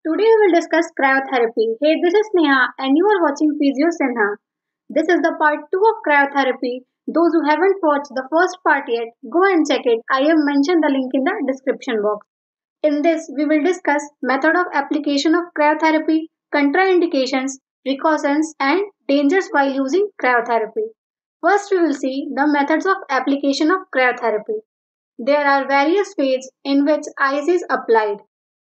Today we will discuss cryotherapy. Hey, this is Neha and you are watching Physio Sinha. This is the part 2 of cryotherapy. Those who haven't watched the first part yet, go and check it. I have mentioned the link in the description box. In this, we will discuss method of application of cryotherapy, contraindications, precautions and dangers while using cryotherapy. First, we will see the methods of application of cryotherapy. There are various ways in which ice is applied.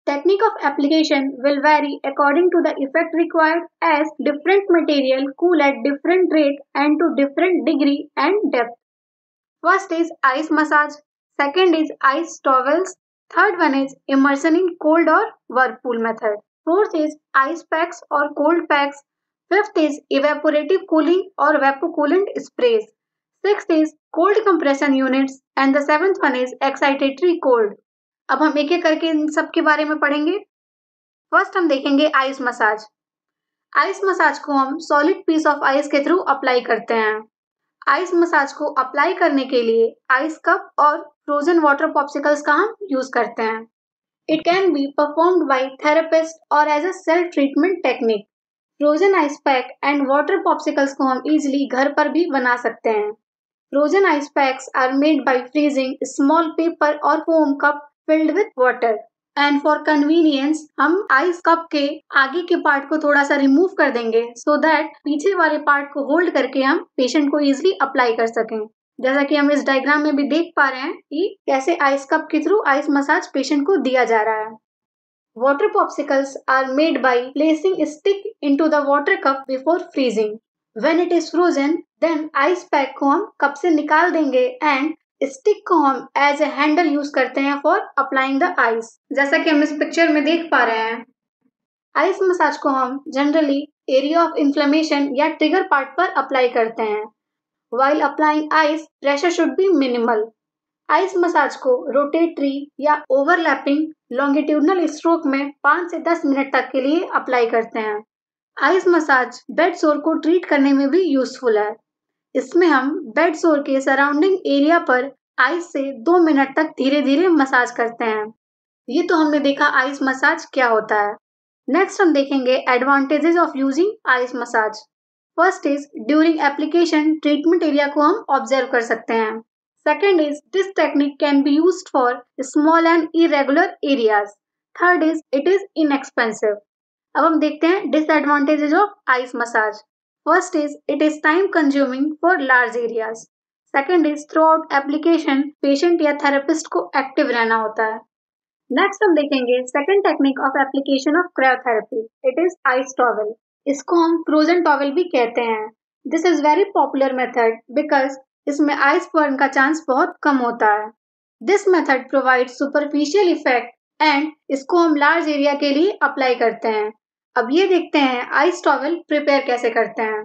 Technique of application will vary according to the effect required as different material cool at different rate and to different degree and depth. First is ice massage, second is ice towels, third one is immersion in cold or whirlpool method. Fourth is ice packs or cold packs. Fifth is evaporative cooling or evapocoolant sprays. Sixth is cold compression units and the seventh one is excitatory cold. अब हम एक एक करके इन सब के बारे में पढ़ेंगे। फर्स्ट हम देखेंगे आइस मसाज। आइस मसाज को हम सॉलिड पीस ऑफ आइस के थ्रू अप्लाई करते हैं। आइस मसाज को अप्लाई करने के लिए आइस कप और फ्रोजन वाटर पॉप्सिकल्स का हम यूज करते हैं। It can be performed by therapist और as a self treatment technique. Frozen ice pack and water popsicles को हम इजीली घर पर भी बना सकते हैं। Frozen ice packs are made by freezing small paper और foam cup filled with water and for convenience हम आइस कप के आगे के पार्ट को थोड़ा सा रिमूव कर देंगे सो दैट पीछे वाले पार्ट को होल्ड करके हम पेशेंट को इजिली अप्लाई कर सकें। जैसा कि हम इस डायग्राम में भी देख पा रहे हैं कि कैसे आइस कप के थ्रू आइस मसाज पेशेंट को दिया जा रहा है। Water popsicles are made by placing stick into the water cup before freezing. When it is frozen then ice pack को हम कप से निकाल देंगे एंड स्टिक को हम एज ए हैंडल यूज करते हैं फॉर अप्लाइंग द आइस। जैसा कि हम इस पिक्चर में देख पा रहे हैं, आइस मसाज को हम जनरली एरिया ऑफ इन्फ्लेमेशन या ट्रिगर पार्ट पर अप्लाई करते हैं। While applying ice pressure should be minimal. Ice massage को रोटेटरी या ओवरलैपिंग लॉन्गिट्यूडनल स्ट्रोक में 5 से 10 मिनट तक के लिए अप्लाई करते हैं। आइस मसाज बेड सोर को ट्रीट करने में भी यूजफुल है। इसमें हम बेड सोर के सराउंडिंग एरिया पर आइस से 2 मिनट तक धीरे धीरे मसाज करते हैं। ये तो हमने देखा आइस मसाज क्या होता है। नेक्स्ट हम देखेंगे advantages of using ice massage. First is during application treatment area को हम ऑब्जर्व कर सकते हैं। Second is this technique can be used for small and irregular areas. Third is it is inexpensive. अब हम देखते हैं disadvantages of ice massage. First is it is time consuming for large areas. Second is throughout application patient या therapist को active रहना होता है। Next हम देखेंगे second technique of application of cryotherapy. It is ice towel. इसको हम frozen towel भी कहते हैं। This is very popular method because इसमें ice burn का chance बहुत कम होता है। This method provides superficial effect and इसको हम large area के लिए अप्लाई करते हैं। अब ये देखते हैं आइस टॉवल प्रिपेयर कैसे करते हैं।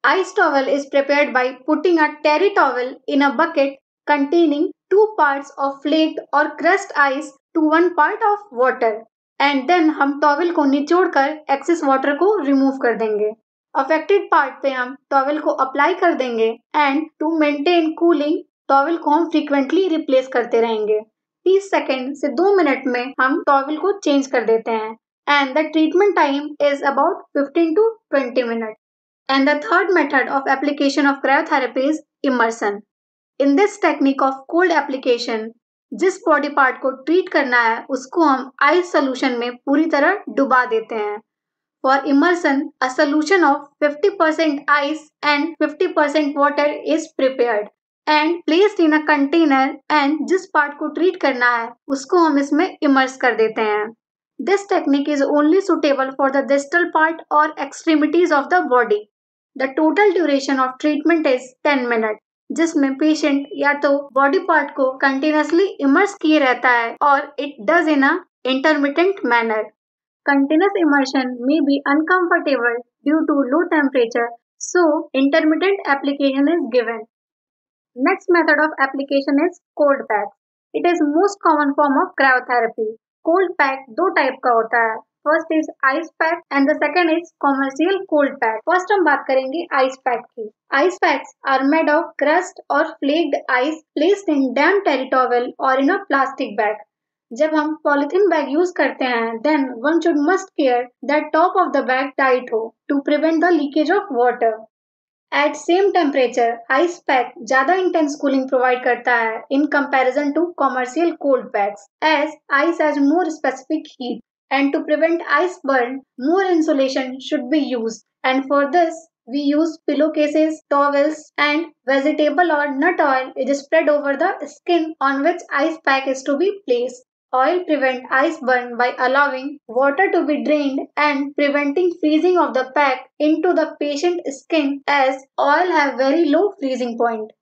Ice towel is prepared by putting a terry towel in a bucket containing 2 parts of flaked और crushed ice to 1 part of water and then हम टॉवल को निचोड़कर एक्सेस वाटर को रिमूव कर देंगे। अफेक्टेड पार्ट पे हम टॉवल को अप्लाई कर देंगे and to maintain cooling towel को हम फ्रीक्वेंटली रिप्लेस करते रहेंगे। 30 सेकेंड से 2 मिनट में हम टॉवल को चेंज कर देते हैं and the treatment time is about 15 to 20 minutes. And the third method of application of cryotherapy is immersion. In this technique of cold application, जिस बॉडी पार्ट को ट्रीट करना है उसको हम आइस सोल्यूशन में पूरी तरह डुबा देते हैं। For immersion, a solution of 50% ice and 50% water is prepared and placed in a container and जिस पार्ट को ट्रीट करना है उसको हम इसमें इमर्स कर देते हैं। This technique is only suitable for the distal part or extremities of the body. The total duration of treatment is 10 minutes, जिसमें पेशेंट या तो बॉडी पार्ट को कंटिन्यूसली इमर्स किए रहता है और it does in a intermittent manner. Continuous immersion may be uncomfortable due to low temperature, so intermittent application is given. Next method of application is cold pack. It is most common form of cryotherapy. Cold pack 2 type का होता है। First is ice pack and the second is commercial cold pack. First हम बात करेंगे ice pack की। Ice packs are made of crushed और flaked ice placed in damp terry towel और in a plastic bag. जब हम polythene bag use करते हैं then one should must care that top of the bag tight हो to prevent the leakage of water. At same temperature ice pack ज्यादा intense cooling provide करता है in comparison to commercial cold packs as ice has more specific heat and to prevent ice burn more insulation should be used and for this we use pillowcases, towels and vegetable or nut oil is spread over the skin on which ice pack is to be placed. Oil prevent ice burn by allowing water to be drained and preventing freezing of the pack into the patient skin as oil have very low freezing point.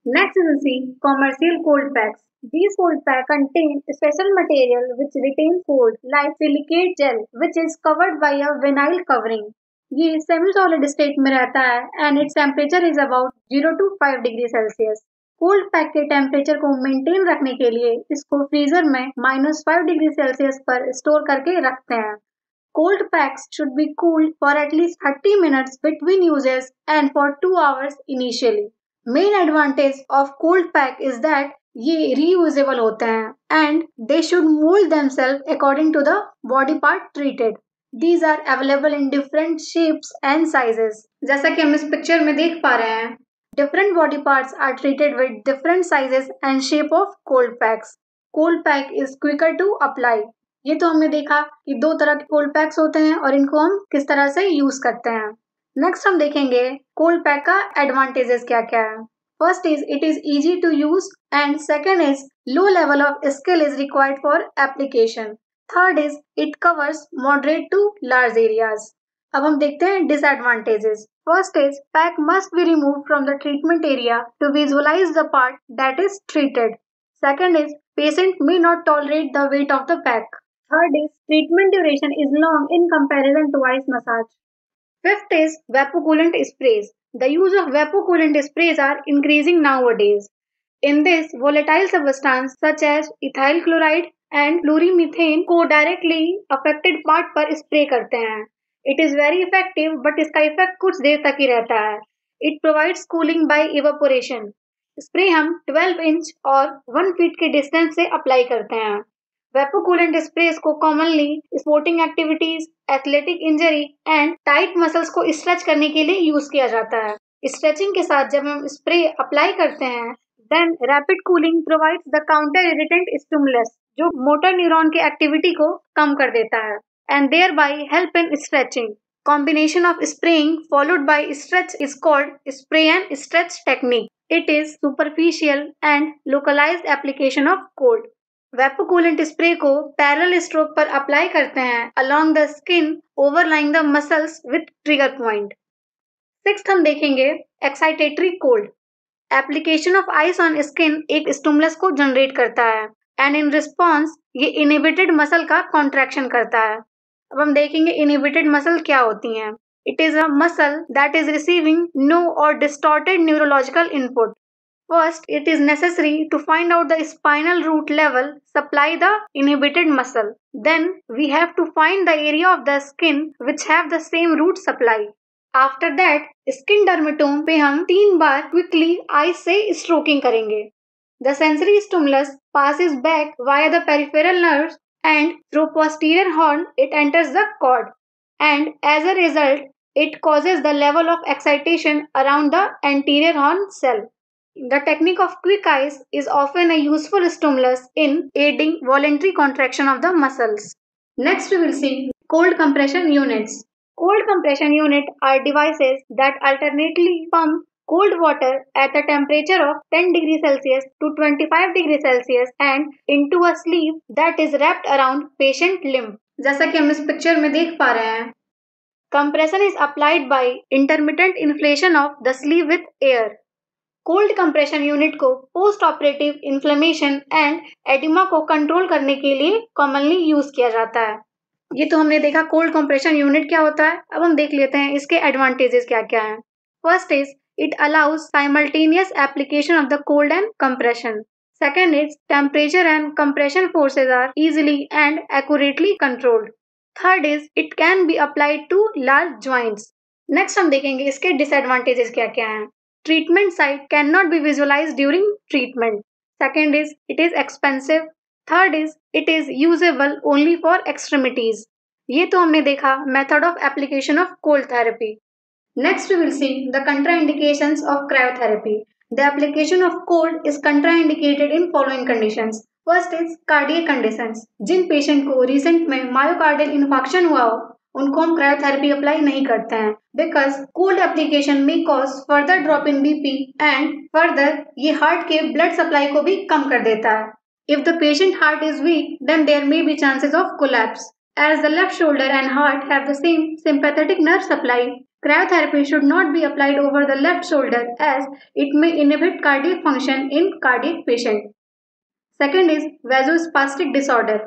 Next we will see commercial cold packs. These cold packs contain special material which retains cold like silicate gel which is covered by a vinyl covering. ये semi solid state में रहता है and its temperature is about 0 to 5 degree Celsius. Cold pack के temperature को maintain रखने के लिए इसको फ्रीजर में -5 डिग्री सेल्सियस पर स्टोर करके रखते हैं। Cold packs should be cooled for at least 30 minutes between uses and for 2 hours initially. Main advantage of cold pack is that ये reusable होते हैं and they should mold themselves according to the body part treated. These are available in different shapes and sizes. जैसा कि हम इस picture में देख पा रहे हैं, different body parts are treated with different sizes and shape of cold packs. Cold pack is quicker to apply. ये तो हमने देखा कि दो तरह के कोल्ड पैक्स होते हैं और इनको हम किस तरह से यूज करते हैं। नेक्स्ट हम देखेंगे कोल्ड पैक का एडवांटेजेस क्या क्या है। First is it is easy to use and second is low level of skill is required for application. Third is it covers moderate to large areas. अब हम देखते हैं disadvantages. First is pack must be remove from the treatment area to visualize the part that is treated. Second is patient may not tolerate the weight of the pack. Third is treatment duration is long in comparison to ice massage. Fifth is vapocoolant sprays. The use of vapocoolant sprays are increasing nowadays. In this, volatile substance such as ethyl chloride and fluoromethane को directly affected part पर spray करते हैं. It is very effective, but इसका effect कुछ देर तक ही रहता है. It provides cooling by evaporation. Spray हम 12 इंच और 1 फीट के डिस्टेंस से अप्लाई करते हैं। वेपोकूलेंट स्प्रेस को commonly sporting activities, athletic injury and tight muscles को स्ट्रेच करने के लिए यूज किया जाता है। स्ट्रेचिंग के साथ जब हम स्प्रे अप्लाई करते हैं then rapid cooling provides the counter irritant stimulus जो मोटर न्यूरॉन की एक्टिविटी को कम कर देता है and thereby help in stretching. Combination of spraying followed by stretch is called spray and stretch technique. It is superficial and localized application of cold. Vapocoolant spray को parallel stroke पर apply करते हैं along the skin overlying the muscles with trigger point. Sixth हम देखेंगे excitatory cold. Application of ice on skin एक stimulus को generate करता है and in response ये inhibited muscle का contraction करता है। अब हम देखेंगे इनहिबिटेड मसल क्या होती हैं। It is a muscle that is receiving no और distorted neurological input. First it is necessary to find out the spinal root level supply the inhibited muscle. Then we have to find the area of the skin which have the same root supply. After that skin dermatome पे हम 3 बार quickly ice से stroking करेंगे। The sensory stimulus passes back via the peripheral nerves and through posterior horn it enters the cord and as a result it causes the level of excitation around the anterior horn cell. The technique of quick ice is often a useful stimulus in aiding voluntary contraction of the muscles. Next we will see cold compression units. Cold compression unit are devices that alternately pump cold water at a temperature of 10 degrees Celsius to 25 degrees Celsius and into a sleeve that is wrapped around patient limb. जैसा कि हम इस picture में देख पा रहे हैं, compression is applied by intermittent inflation of the sleeve with air. Cold compression unit को post operative inflammation and edema को कंट्रोल करने के लिए commonly यूज किया जाता है। ये तो हमने देखा कोल्ड कंप्रेशन यूनिट क्या होता है। अब हम देख लेते हैं इसके एडवांटेजेस क्या क्या हैं। First is it allows simultaneous application of the cold and compression. Second is temperature and compression forces are easily and accurately controlled. Third is it can be applied to large joints. Next हम देखेंगे इसके disadvantages क्या क्या हैं। Treatment site cannot be visualized during treatment. Second is it is expensive. Third is it is usable only for extremities. ये तो हमने देखा method of application of cold therapy. Next, we will see the contraindications of cryotherapy. The application of cold is contraindicated in following conditions. First is cardiac conditions. जिन patient को recent में myocardial infection हुआ हो उनको हम cryotherapy apply नहीं करते हैं बिकॉज कोल्ड एप्लीकेशन में cause further drop in BP and further ये हार्ट के ब्लड सप्लाई को भी कम कर देता है। If the patient heart is weak, then there may be chances of collapse. As the left shoulder and heart have the same sympathetic nerve supply, cryotherapy should not be applied over the left shoulder as it may inhibit cardiac function in cardiac patient. Second is vasospastic disorder.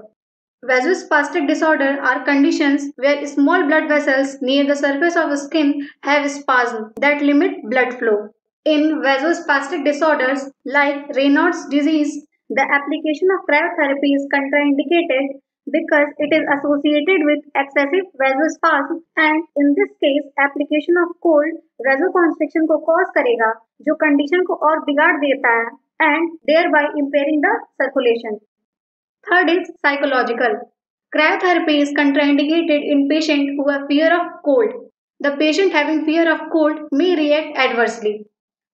Vasospastic disorder are conditions where small blood vessels near the surface of the skin have spasm that limit blood flow. In vasospastic disorders like Raynaud's disease, the application of cryotherapy is contraindicated because it is associated with excessive vasospasm and in this case application of cold vasoconstriction को cause करेगा जो condition को और बिगाड़ देता है and thereby impairing the circulation. Third is psychological. Cryotherapy is contraindicated in patients who have fear of cold. The patient having fear of cold may react adversely.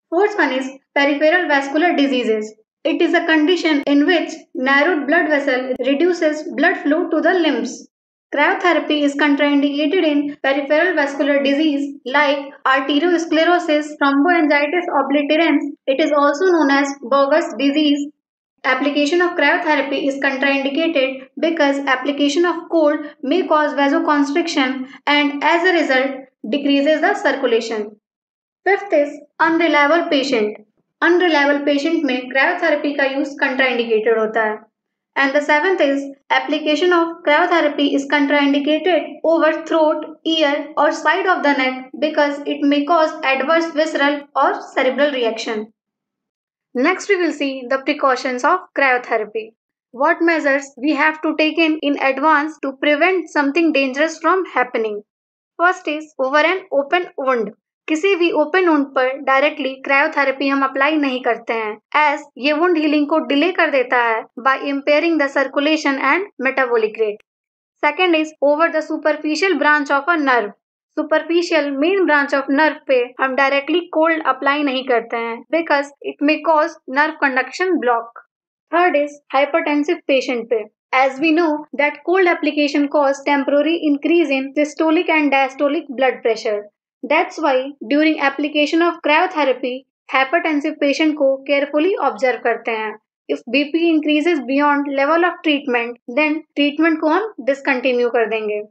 Fourth one is peripheral vascular diseases. It is a condition in which narrowed blood vessel reduces blood flow to the limbs. Cryotherapy is contraindicated in peripheral vascular disease like arteriosclerosis, thromboangiitis obliterans. It is also known as Buerger's disease. Application of cryotherapy is contraindicated because application of cold may cause vasoconstriction and as a result decreases the circulation. Fifth is unreliable patient. Unreliable patient में cryotherapy का use contraindicated होता है. And the seventh is application of cryotherapy is contraindicated over throat, ear or side of the neck because it may cause adverse visceral or cerebral reaction. Next we will see the precautions of cryotherapy. What measures we have to take in advance to prevent something dangerous from happening. First is over an open wound. किसी भी open wound पर directly cryotherapy हम apply नहीं करते हैं as ये wound healing को delay कर देता है by impairing the circulation and metabolic rate. Second is over the superficial branch of a nerve. Superficial main branch of nerve पे हम डायरेक्टली कोल्ड अप्लाई नहीं करते हैं because it may cause nerve conduction block. Third is hypertensive patient पे. As we know that cold application cause temporary increase in systolic and diastolic blood pressure. That's why during application of cryotherapy, hypertensive patient को carefully observe करते हैं. If BP increases beyond level of treatment, then treatment को हम discontinue कर देंगे.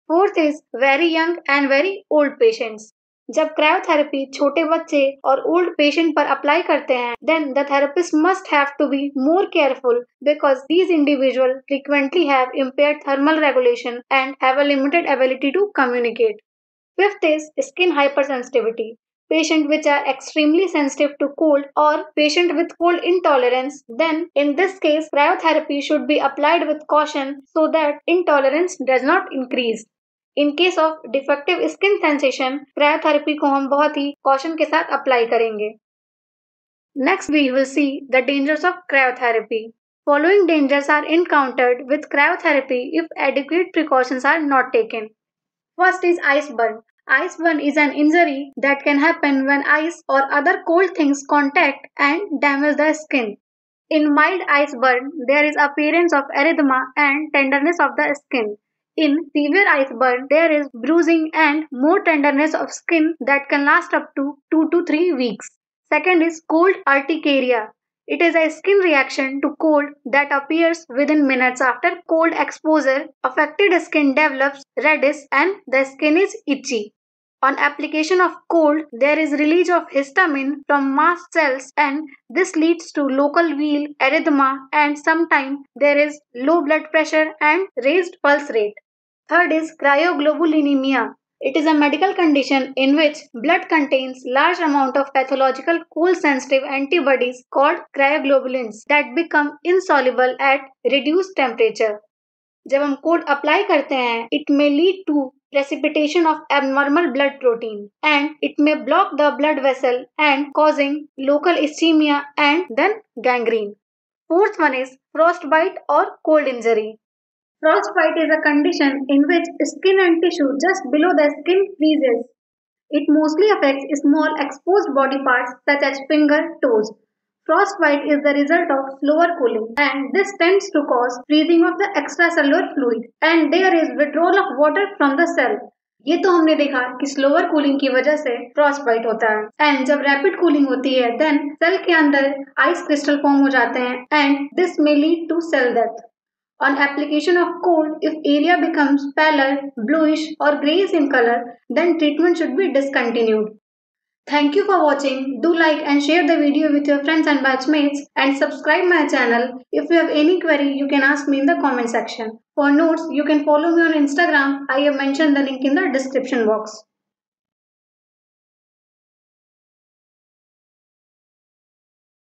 Fourth is very young and very old patients. जब cryotherapy छोटे बच्चे और ओल्ड पेशेंट पर अप्लाई करते हैं then the therapist must have to be more careful because these individuals frequently have impaired thermal regulation and have a limited ability to communicate. Fifth is skin hypersensitivity. Patient which are extremely sensitive to cold or patient with cold intolerance, then in this case cryotherapy should be applied with caution so that intolerance does not increase. In case of defective skin sensation, cryotherapy को हम बहुत ही caution के साथ apply करेंगे. Next we will see the dangers of cryotherapy. Following dangers are encountered with cryotherapy if adequate precautions are not taken. First is ice burn. Ice burn is an injury that can happen when ice or other cold things contact and damage the skin. In mild ice burn, there is appearance of erythema and tenderness of the skin. In severe ice burn, there is bruising and more tenderness of skin that can last up to 2 to 3 weeks. Second is cold urticaria. It is a skin reaction to cold that appears within minutes after cold exposure. Affected skin develops reddish and the skin is itchy. On application of cold, there is release of histamine from mast cells and this leads to local wheal, erythema and sometimes there is low blood pressure and raised pulse rate. Third is cryoglobulinemia. It is a medical condition in which blood contains large amount of pathological cold-sensitive antibodies called cryoglobulins that become insoluble at reduced temperature. जब हम code apply करते हैं, it may lead to precipitation of abnormal blood protein and it may block the blood vessel and causing local ischemia and then gangrene. Fourth one is frostbite or cold injury. Frostbite is a condition in which skin and tissue just below the skin freezes. It mostly affects small exposed body parts such as finger, toes. Frostbite is the result of slower cooling, and this tends to cause freezing of the extracellular fluid and there is withdrawal of water from the cell. ये तो हमने देखा कि slower cooling की वजह से frostbite होता है एंड जब रैपिड कूलिंग होती है देन सेल के अंदर आइस क्रिस्टल फॉर्म हो जाते हैं and this may lead to cell death. On application of cold, if area becomes paler, bluish or greyish in color, then treatment should be discontinued. Thank you for watching. Do like and share the video with your friends and batchmates and subscribe my channel. If you have any query, you can ask me in the comment section. For notes, you can follow me on Instagram. I have mentioned the link in the description box.